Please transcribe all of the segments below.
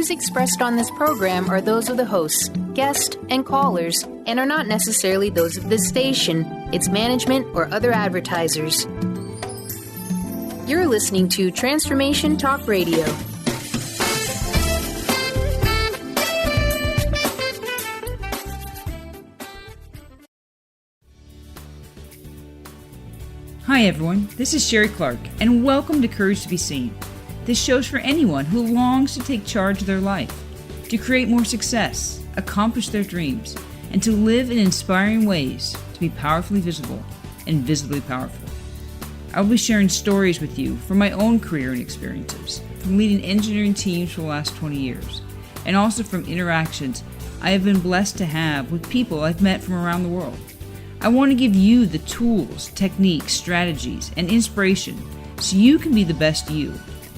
views expressed on this program are those of the hosts, guests, and callers, and are not necessarily those of this station, its management, or other advertisers. You're listening to Transformation Talk Radio. Hi everyone, this is Sherry Clark, and welcome to Courage to be Seen. This show's for anyone who longs to take charge of their life, to create more success, accomplish their dreams, and to live in inspiring ways to be powerfully visible and visibly powerful. I'll be sharing stories with you from my own career and experiences, from leading engineering teams for the last 20 years, and also from interactions I have been blessed to have with people I've met from around the world. I want to give you the tools, techniques, strategies, and inspiration so you can be the best you.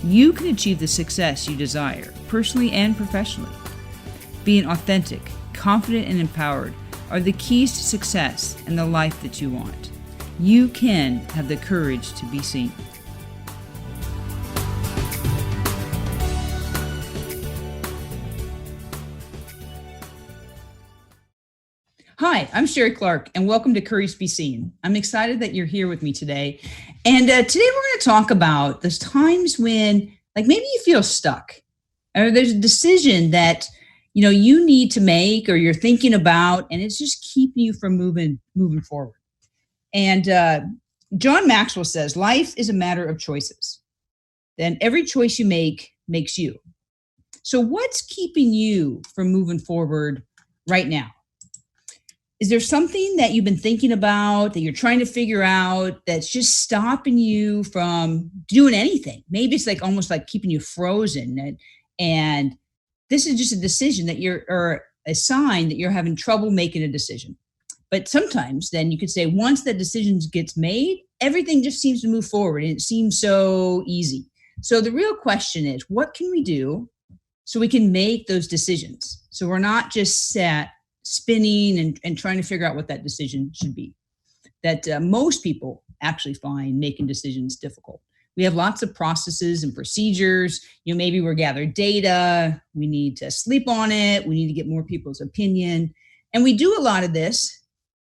You can achieve the success you desire, personally and professionally. Being authentic, confident, and empowered are the keys to success and the life that you want. You can have the courage to be seen. Hi, I'm Sherry Clark, and welcome to Courage to be Seen. I'm excited that you're here with me today. And today we're going to talk about those times when, maybe you feel stuck, or there's a decision that, you need to make or you're thinking about, and it's just keeping you from moving forward. And John Maxwell says, life is a matter of choices. Then every choice you make makes you. So what's keeping you from moving forward right now? Is there something that you've been thinking about that you're trying to figure out that's just stopping you from doing anything? Maybe it's almost like keeping you frozen. And this is just a decision that or a sign that you're having trouble making a decision. But sometimes then you could say once that decision gets made, everything just seems to move forward and it seems so easy. So the real question is, what can we do so we can make those decisions? So we're not just sat spinning and trying to figure out what that decision should be. That most people actually find making decisions difficult. We have lots of processes and procedures. Maybe we're gathering data. We need to sleep on it. We need to get more people's opinion. And we do a lot of this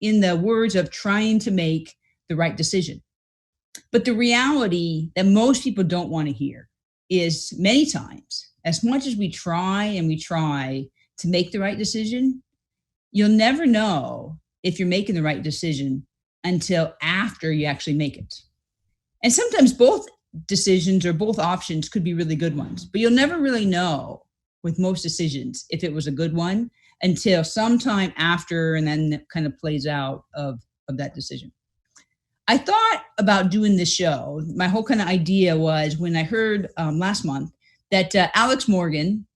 in the words of trying to make the right decision. But the reality that most people don't want to hear is many times, as much as we try to make the right decision, you'll never know if you're making the right decision until after you actually make it. And sometimes both decisions or both options could be really good ones, but you'll never really know with most decisions if it was a good one until sometime after, and then it kind of plays out of that decision. I thought about doing this show. My whole kind of idea was when I heard last month that Alex Morgan,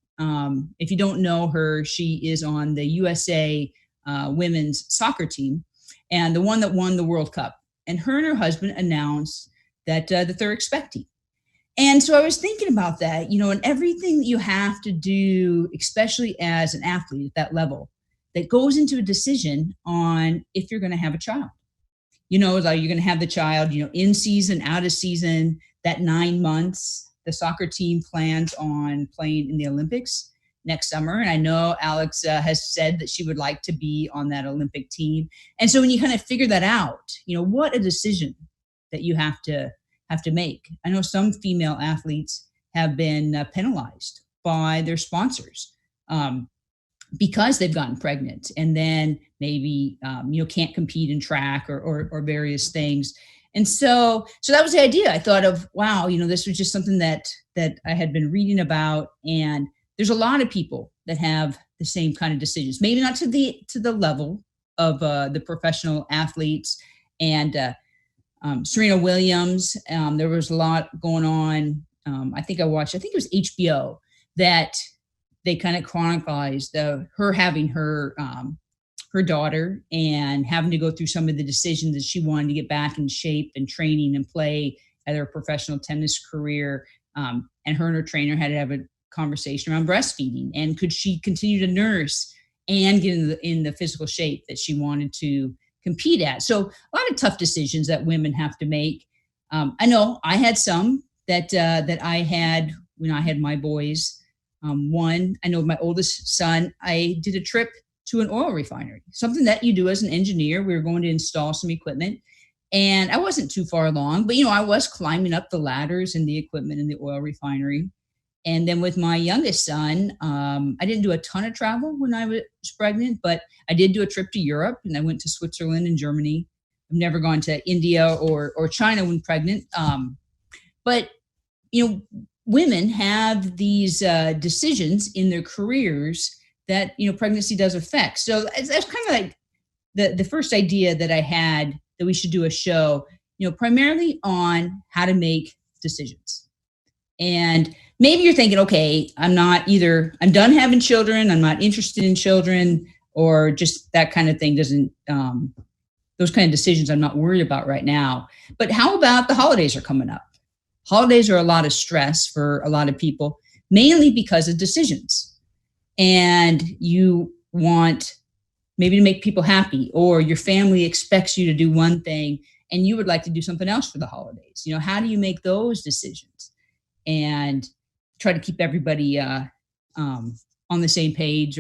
if you don't know her, she is on the USA women's soccer team and the one that won the World Cup. And her and her husband announced that they're expecting. And so I was thinking about that, and everything that you have to do, especially as an athlete at that level, that goes into a decision on if you're going to have a child. Like you're going to have the child, in season, out of season, that 9 months. The soccer team plans on playing in the Olympics next summer. And I know Alex has said that she would like to be on that Olympic team. And so when you kind of figure that out, what a decision that you have to make. I know some female athletes have been penalized by their sponsors because they've gotten pregnant and then maybe, can't compete in track or various things. And so that was the idea. I thought of, wow, this was just something that I had been reading about. And there's a lot of people that have the same kind of decisions, maybe not to the level of the professional athletes. And Serena Williams, there was a lot going on. I think it was HBO that they kind of chronicalized her having her daughter and having to go through some of the decisions that she wanted to get back in shape and training and play at her professional tennis career. And her trainer had to have a conversation around breastfeeding and could she continue to nurse and get in the physical shape that she wanted to compete at. So a lot of tough decisions that women have to make. I know I had some that I had when I had my boys. One, I know my oldest son, I did a trip to an oil refinery, something that you do as an engineer. We were going to install some equipment, and I wasn't too far along, but I was climbing up the ladders and the equipment in the oil refinery. And then with my youngest son, I didn't do a ton of travel when I was pregnant, but I did do a trip to Europe, and I went to Switzerland and Germany. I've never gone to India or China when pregnant. But women have these decisions in their careers that pregnancy does affect. So that's kind of like the first idea that I had, that we should do a show, primarily on how to make decisions. And maybe you're thinking, okay, I'm done having children, I'm not interested in children, or just that kind of thing doesn't, those kind of decisions I'm not worried about right now. But how about the holidays are coming up? Holidays are a lot of stress for a lot of people, mainly because of decisions. And you want maybe to make people happy, or your family expects you to do one thing and you would like to do something else for the holidays. How do you make those decisions and try to keep everybody on the same page?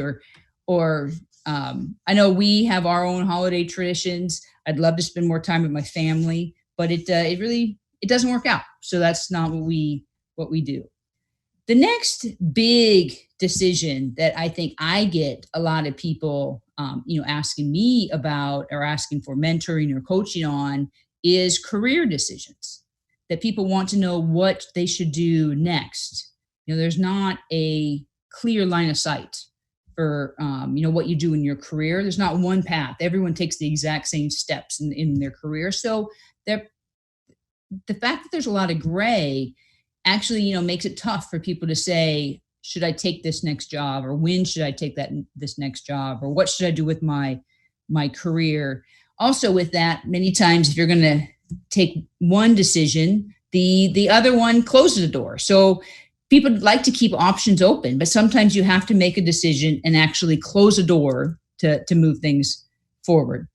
Or I know we have our own holiday traditions. I'd love to spend more time with my family, but it doesn't work out. So that's not what we do. The next big decision that I think I get a lot of people, asking me about, or asking for mentoring or coaching on, is career decisions. That people want to know what they should do next. There's not a clear line of sight for, what you do in your career. There's not one path. Everyone takes the exact same steps in their career. So the fact that there's a lot of gray actually, makes it tough for people to say, should I take this next job, or when should I take this next job, or what should I do with my career? Also with that, many times if you're going to take one decision, the other one closes the door. So people like to keep options open, but sometimes you have to make a decision and actually close a door to move things forward.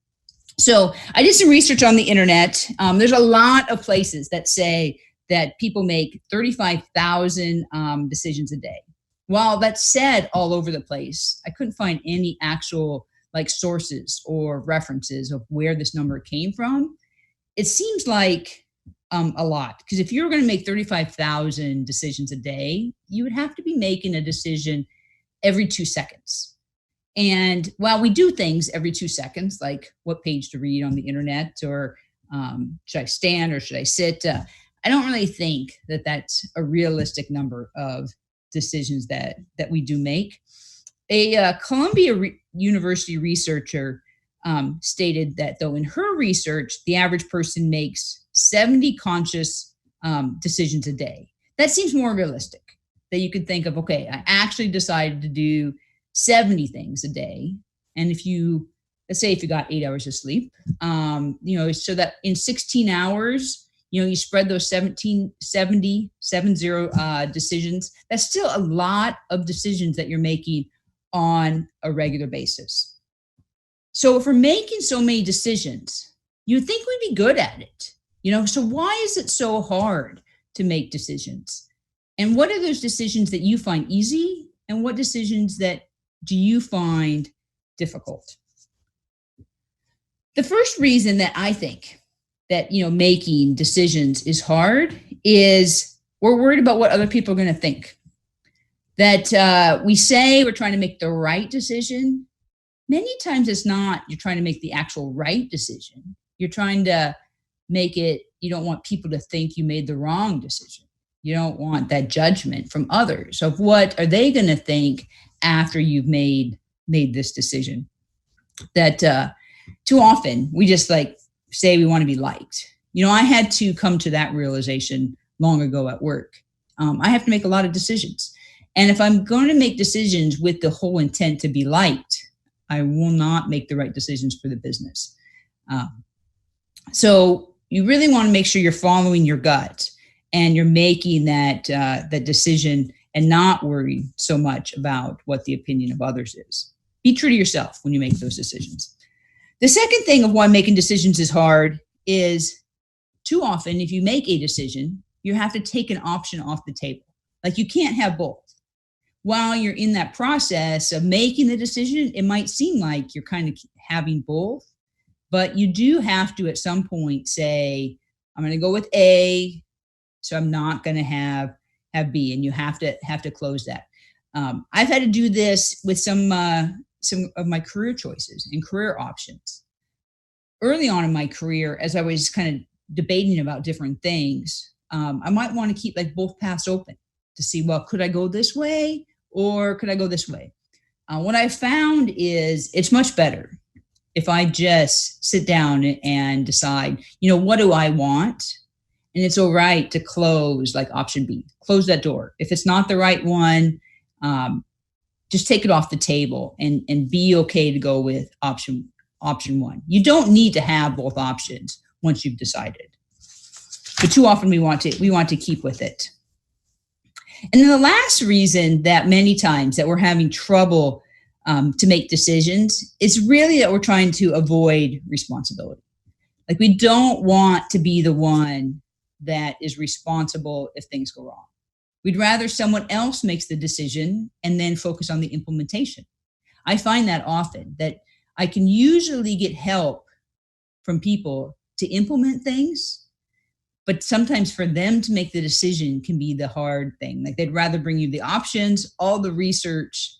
So I did some research on the internet. There's a lot of places that say that people make 35,000 decisions a day. While that's said all over the place, I couldn't find any actual sources or references of where this number came from. It seems like a lot, because if you were going to make 35,000 decisions a day, you would have to be making a decision every 2 seconds. And while we do things every 2 seconds, like what page to read on the internet, or should I stand or should I sit, I don't really think that that's a realistic number of decisions that we do make. A Columbia University researcher stated that, though, in her research, the average person makes 70 conscious decisions a day. That seems more realistic, that you could think of, okay, I actually decided to do 70 things a day. And let's say if you got 8 hours of sleep, so that in 16 hours, you spread those 70 decisions. That's still a lot of decisions that you're making on a regular basis. So if we're making so many decisions, you'd think we'd be good at it. So why is it so hard to make decisions? And what are those decisions that you find easy? And what decisions that do you find difficult? The first reason that I think that, making decisions is hard is we're worried about what other people are going to think. That we say we're trying to make the right decision. Many times it's not, you're trying to make the actual right decision. You're trying to make it, you don't want people to think you made the wrong decision. You don't want that judgment from others of what are they going to think after you've made this decision. That too often we just say we want to be liked. I had to come to that realization long ago at work. I have to make a lot of decisions. And if I'm going to make decisions with the whole intent to be liked, I will not make the right decisions for the business. So you really want to make sure you're following your gut and you're making that decision and not worry so much about what the opinion of others is. Be true to yourself when you make those decisions. The second thing of why making decisions is hard is too often, if you make a decision, you have to take an option off the table. You can't have both. while you're in that process of making the decision, it might seem like you're kind of having both, but you do have to at some point say, I'm going to go with A, so I'm not going to have B, and you have to close that. I've had to do this with some of my career choices and career options. Early on in my career, as I was kind of debating about different things, I might want to keep like both paths open to see, well, could I go this way or could I go this way? What I found is it's much better if I just sit down and decide, what do I want? And it's all right to close like option B, close that door. If it's not the right one, just take it off the table and be okay to go with option one. You don't need to have both options once you've decided. But too often we want to keep with it. And then the last reason that many times that we're having trouble to make decisions is really that we're trying to avoid responsibility. Like we don't want to be the one that is responsible if things go wrong. We'd rather someone else makes the decision and then focus on the implementation. I find that often that I can usually get help from people to implement things, but sometimes for them to make the decision can be the hard thing. Like they'd rather bring you the options, all the research,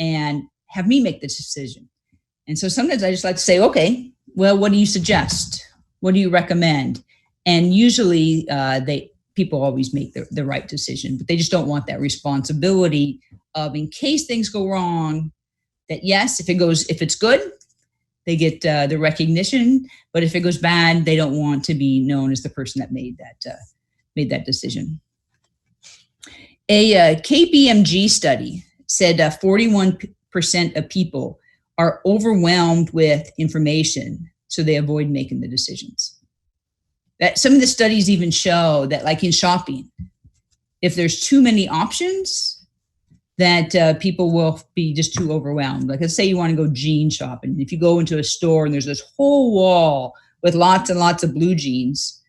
and have me make the decision. And so sometimes I just like to say, okay, well, what do you suggest? What do you recommend? And usually people always make the right decision, but they just don't want that responsibility of, in case things go wrong, that yes, if it's good, they get the recognition, but if it goes bad, they don't want to be known as the person that made that decision. A KPMG study said 41% of people are overwhelmed with information, so they avoid making the decisions. That some of the studies even show that, like in shopping, if there's too many options, that people will be just too overwhelmed. Like let's say you want to go jean shopping. If you go into a store and there's this whole wall with lots and lots of blue jeans,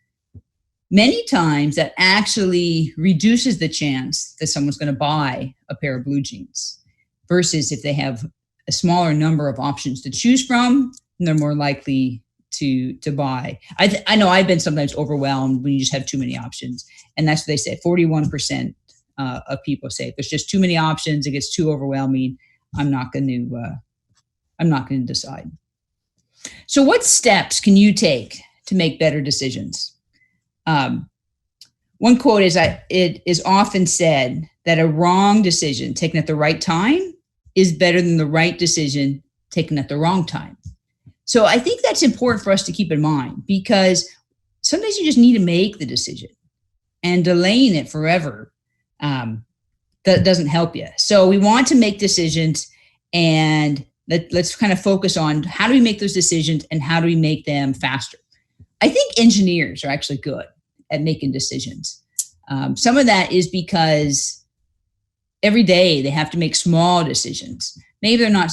many times that actually reduces the chance that someone's going to buy a pair of blue jeans versus if they have a smaller number of options to choose from, and they're more likely to buy. I know I've been sometimes overwhelmed when you just have too many options. And that's what they say. 41% of people say, if there's just too many options, it gets too overwhelming. I'm not going to decide. So what steps can you take to make better decisions? One quote is, it is often said that a wrong decision taken at the right time is better than the right decision taken at the wrong time. So I think that's important for us to keep in mind, because sometimes you just need to make the decision, and delaying it forever that doesn't help you. So we want to make decisions, and let's kind of focus on how do we make those decisions and how do we make them faster. I think engineers are actually good at making decisions. Some of that is because every day they have to make small decisions. Maybe they're not,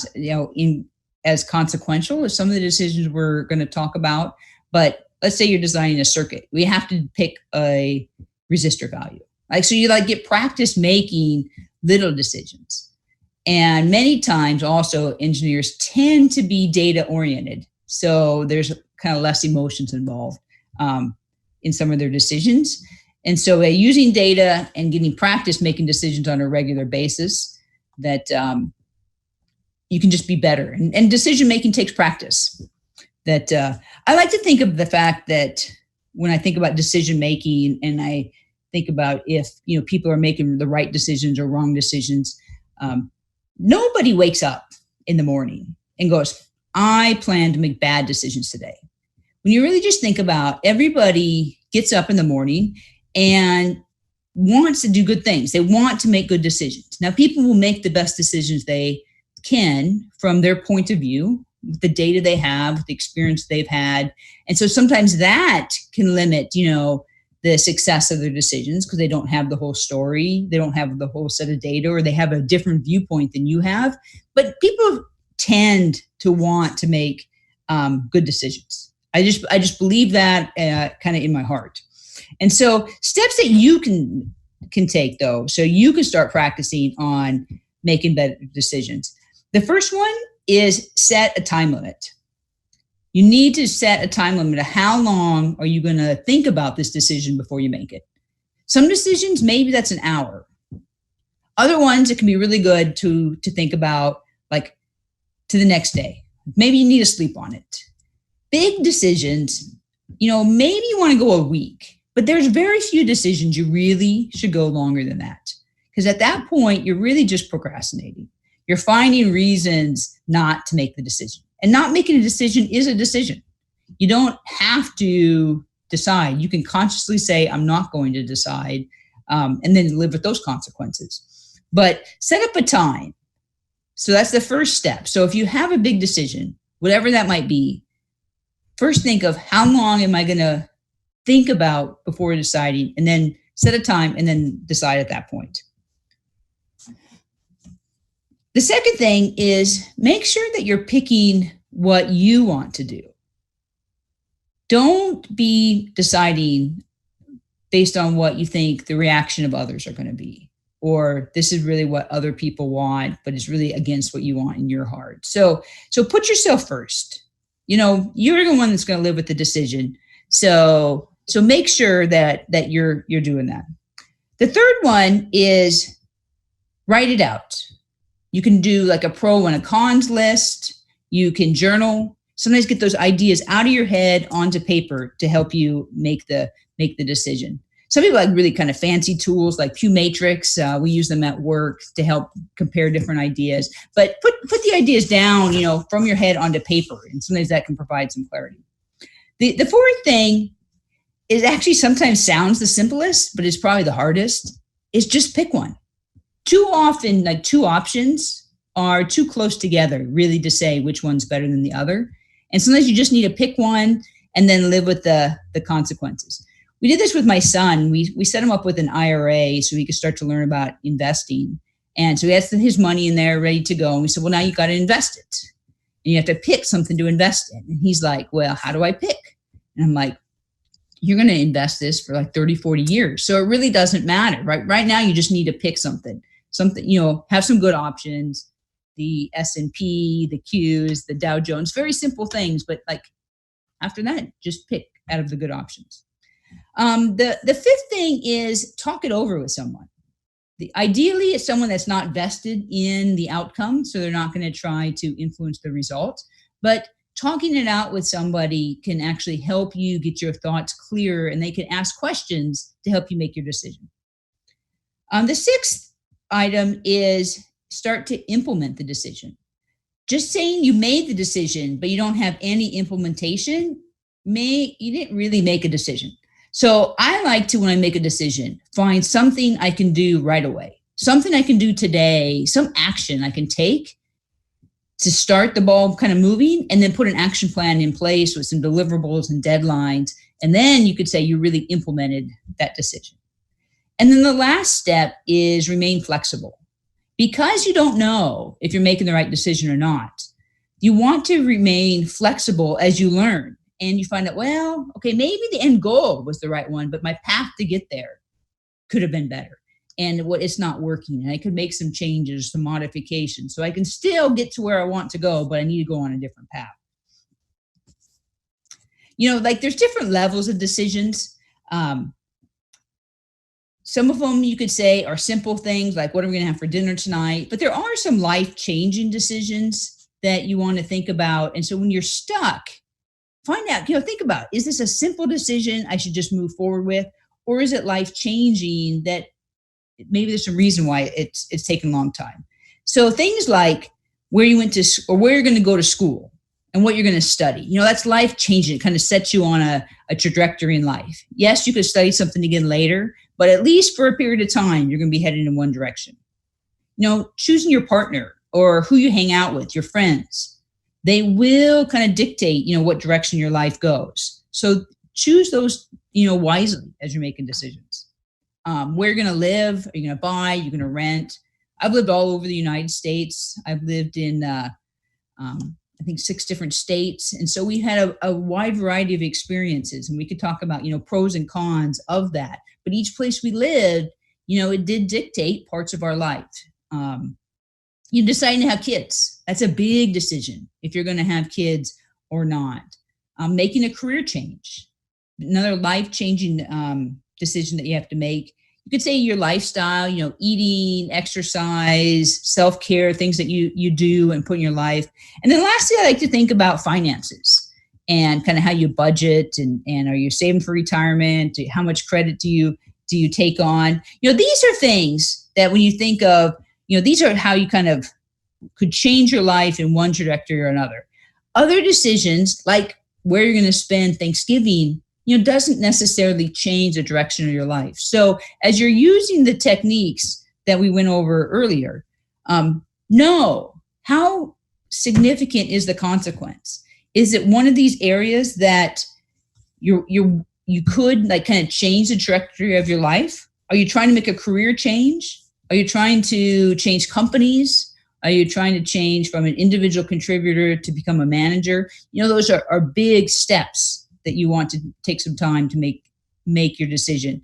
as consequential as some of the decisions we're going to talk about. But let's say you're designing a circuit. We have to pick a resistor value. So you get practice making little decisions. And many times also engineers tend to be data oriented. So there's kind of less emotions involved in some of their decisions. And so using data and getting practice making decisions on a regular basis, that you can just be better. And decision making takes practice. That I like to think of the fact that when I think about decision making, and I think about if people are making the right decisions or wrong decisions, nobody wakes up in the morning and goes, I plan to make bad decisions today. When you really just think about, everybody gets up in the morning and wants to do good things. They want to make good decisions. Now, people will make the best decisions they can from their point of view, with the data they have, with the experience they've had. And so sometimes that can limit, the success of their decisions, because they don't have the whole story. They don't have the whole set of data, or they have a different viewpoint than you have. But people tend to want to make good decisions. I just believe that kind of in my heart. And so steps that you can can take, though, so you can start practicing on making better decisions. The first one is set a time limit. You need to set a time limit of how long are you going to think about this decision before you make it. Some decisions, maybe that's an hour. Other ones, it can be really good to think about, like, to the next day. Maybe you need to sleep on it. Big decisions, maybe you want to go a week, but there's very few decisions you really should go longer than that. Because at that point, you're really just procrastinating. You're finding reasons not to make the decision. And not making a decision is a decision. You don't have to decide. You can consciously say, I'm not going to decide, and then live with those consequences. But set up a time. So that's the first step. So if you have a big decision, whatever that might be, first think of how long am I going to think about before deciding, and then set a time and then decide at that point. The second thing is make sure that you're picking what you want to do. Don't be deciding based on what you think the reaction of others are going to be, or this is really what other people want, but it's really against what you want in your heart. So put yourself first. You're the one that's going to live with the decision. So make sure that you're doing that. The third one is write it out. You can do like a pro and a cons list. You can journal. Sometimes get those ideas out of your head onto paper to help you make the decision. Some people like really kind of fancy tools like Pew Matrix. We use them at work to help compare different ideas. But put the ideas down, from your head onto paper, and sometimes that can provide some clarity. The fourth thing is actually sometimes sounds the simplest, but it's probably the hardest, is just pick one. Too often, like two options are too close together really to say which one's better than the other. And sometimes you just need to pick one and then live with the consequences. We did this with my son. We set him up with an IRA so he could start to learn about investing. And so he has his money in there ready to go. And we said, well, now you got to invest it. And you have to pick something to invest in. And he's like, well, how do I pick? And I'm like, you're going to invest this for like 30, 40 years. So it really doesn't matter, right? Right now, you just need to pick something, have some good options, the S&P, the Qs, the Dow Jones, very simple things. But like after that, just pick out of the good options. The fifth thing is talk it over with someone. Ideally, it's someone that's not vested in the outcome, so they're not going to try to influence the result. But talking it out with somebody can actually help you get your thoughts clear, and they can ask questions to help you make your decision. The sixth item is start to implement the decision. Just saying you made the decision, but you don't have any implementation, you didn't really make a decision. So I like to, when I make a decision, find something I can do right away, something I can do today, some action I can take to start the ball kind of moving, and then put an action plan in place with some deliverables and deadlines. And then you could say you really implemented that decision. And then the last step is remain flexible. Because you don't know if you're making the right decision or not, you want to remain flexible as you learn. And you find out, well, okay, maybe the end goal was the right one, but my path to get there could have been better. And it's not working. And I could make some changes, some modifications. So I can still get to where I want to go, but I need to go on a different path. There's different levels of decisions. Some of them you could say are simple things like, what are we going to have for dinner tonight? But there are some life-changing decisions that you want to think about. And so when you're stuck, find out, think about, is this a simple decision I should just move forward with? Or is it life-changing that maybe there's a reason why it's taken a long time? So things like where you went to, or where you're going to go to school and what you're going to study, that's life-changing. It kind of sets you on a trajectory in life. Yes, you could study something again later, but at least for a period of time, you're going to be headed in one direction. Choosing your partner or who you hang out with, your friends, they will kind of dictate, what direction your life goes. So choose those, wisely as you're making decisions. Where you're going to live, are you going to buy, you're going to rent. I've lived all over the United States. I've lived in, I think 6 different states. And so we had a wide variety of experiences, and we could talk about, pros and cons of that. But each place we lived, it did dictate parts of our life. You deciding to have kids. That's a big decision if you're going to have kids or not. Making a career change, another life-changing decision that you have to make. You could say your lifestyle, eating, exercise, self-care, things that you do and put in your life. And then lastly, I like to think about finances and kind of how you budget and are you saving for retirement? How much credit do you take on? These are things that when you think of, these are how you kind of could change your life in one trajectory or another. Other decisions, like where you're going to spend Thanksgiving, doesn't necessarily change the direction of your life. So as you're using the techniques that we went over earlier, know how significant is the consequence. Is it one of these areas that you could like kind of change the trajectory of your life? Are you trying to make a career change? Are you trying to change companies? Are you trying to change from an individual contributor to become a manager? Those are big steps that you want to take some time to make your decision.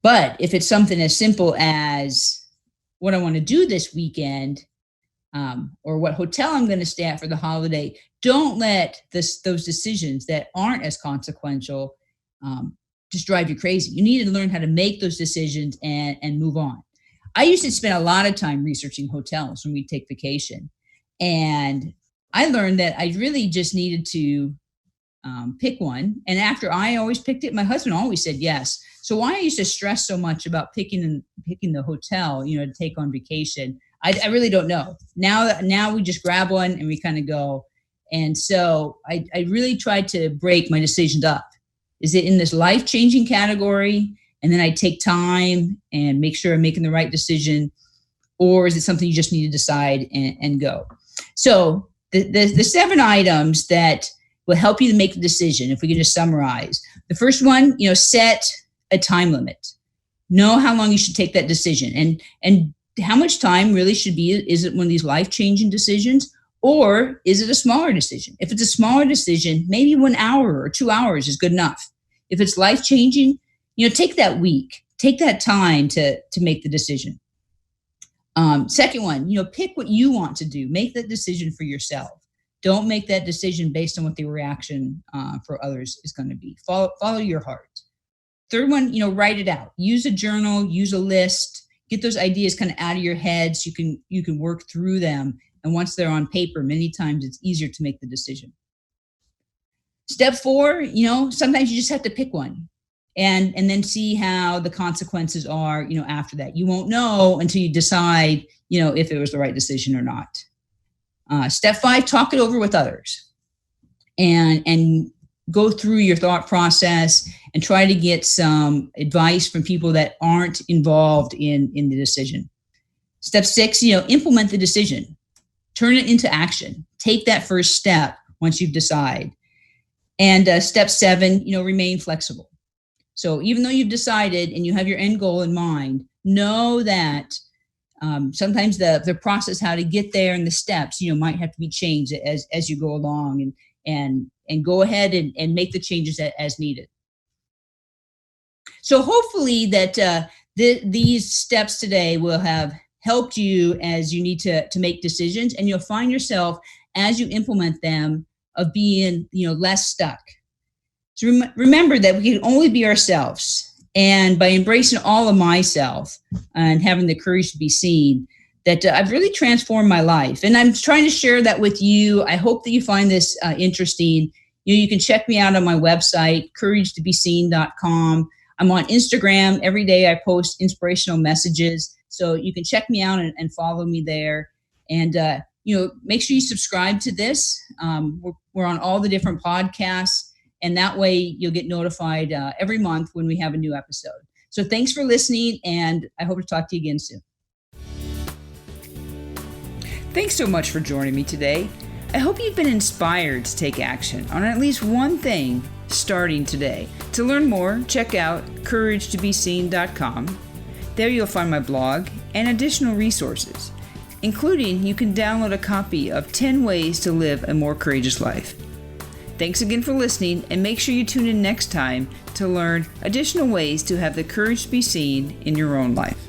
But if it's something as simple as what I want to do this weekend, or what hotel I'm going to stay at for the holiday, don't let those decisions that aren't as consequential just drive you crazy. You need to learn how to make those decisions and move on. I used to spend a lot of time researching hotels when we'd take vacation. And I learned that I really just needed to pick one. And after I always picked it, my husband always said yes. So why I used to stress so much about picking the hotel, to take on vacation, I really don't know. Now we just grab one and we kind of go. And so I really tried to break my decisions up. Is it in this life-changing category? And then I take time and make sure I'm making the right decision. Or is it something you just need to decide and go? So the 7 items that will help you to make the decision, if we can just summarize. The first one, set a time limit. Know how long you should take that decision and how much time really should be. Is it one of these life-changing decisions, or is it a smaller decision? If it's a smaller decision, maybe 1 hour or 2 hours is good enough. If it's life-changing, take that week, take that time to make the decision. Second one, pick what you want to do. Make that decision for yourself. Don't make that decision based on what the reaction for others is going to be. Follow your heart. Third one, write it out. Use a journal, use a list. Get those ideas kind of out of your head so you can work through them. And once they're on paper, many times it's easier to make the decision. Step 4, sometimes you just have to pick one and then see how the consequences are, after that. You won't know until you decide, if it was the right decision or not. Step 5, talk it over with others and go through your thought process and try to get some advice from people that aren't involved in the decision. Step 6, implement the decision. Turn it into action. Take that first step once you've decided. And step 7, remain flexible. So even though you've decided and you have your end goal in mind, know that sometimes the process, how to get there and the steps, might have to be changed as you go along and go ahead and make the changes as needed. So hopefully that these steps today will have helped you as you need to make decisions, and you'll find yourself as you implement them of being, less stuck. So remember that we can only be ourselves. And by embracing all of myself and having the courage to be seen, that I've really transformed my life. And I'm trying to share that with you. I hope that you find this interesting. You can check me out on my website, couragetobeseen.com. I'm on Instagram. Every day I post inspirational messages. So you can check me out and follow me there. And, make sure you subscribe to this. We're on all the different podcasts. And that way you'll get notified every month when we have a new episode. So thanks for listening, and I hope to talk to you again soon. Thanks so much for joining me today. I hope you've been inspired to take action on at least one thing starting today. To learn more, check out couragetobeseen.com. There you'll find my blog and additional resources, including you can download a copy of 10 Ways to Live a More Courageous Life. Thanks again for listening, and make sure you tune in next time to learn additional ways to have the courage to be seen in your own life.